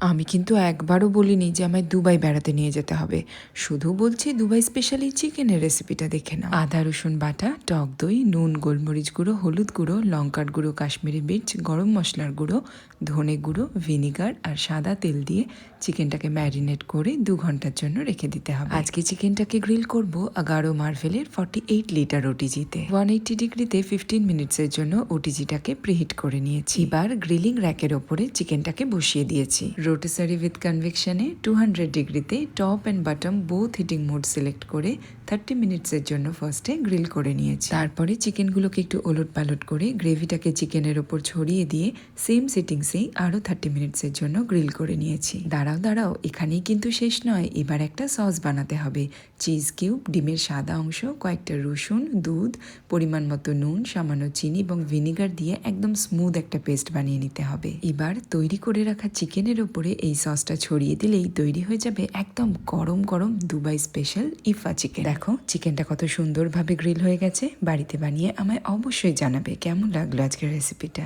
আমি কিন্তু একবারও বলিনি যে আমায় দুবাই বেড়াতে নিয়ে যেতে হবে, শুধু বলছি দুবাই স্পেশালি চিকেনের রেসিপিটা দেখে নাও। আদা রসুন বাটা, টক দই, নুন, গোলমরিচ গুঁড়ো, হলুদ গুঁড়ো, লঙ্কার গুঁড়ো, কাশ্মীরি মির্চ, গরম মশলার গুঁড়ো, ধনে গুঁড়ো, ভিনিগার আর সাদা তেল দিয়ে চিকেনটাকে ম্যারিনেট করে 2 ঘন্টার জন্য রেখে দিতে হবে। আজকে চিকেনটাকে গ্রিল করব গাঢ় মার্ভেলের 48 লিটার ওটিজিতে। 180 ডিগ্রিতে 15 মিনিটসের জন্য ওটিজিটাকে প্রিহিট করে নিয়েছি। এবার গ্রিলিং র্যাকের ওপরে চিকেনটাকে বসিয়ে দিয়েছি। রোটিসারি উইথ কনভেকশনে 200 ডিগ্রিতে top and bottom both heating mode select করে 30 মিনিটসের জন্য ফার্স্টে গ্রিল করে নিয়েছি। তারপরে চিকেনগুলোকে একটু ওলট পালট করে গ্রেভিটাকে চিকেনের ওপর ছড়িয়ে দিয়ে সেম সেটিংসেই আরও 30 মিনিটসের জন্য গ্রিল করে নিয়েছি। দাঁড়াও, এখানেই কিন্তু শেষ নয়, এবার একটা সস বানাতে হবে। চিজ কিউব, ডিমের সাদা অংশ, কয়েকটা রসুন, দুধ, পরিমাণ মতো নুন, সামান্য চিনি এবং ভিনিগার দিয়ে একদম স্মুথ একটা পেস্ট বানিয়ে নিতে হবে। এবার তৈরি করে রাখা চিকেনের ওপরে এই সসটা ছড়িয়ে দিলেই তৈরি হয়ে যাবে একদম গরম গরম দুবাই স্পেশাল ইফা চিকেন। দেখো চিকেনটা কত সুন্দরভাবে গ্রিল হয়ে গেছে। বাড়িতে বানিয়ে আমায় অবশ্যই জানাবে কেমন লাগলো আজকের রেসিপিটা।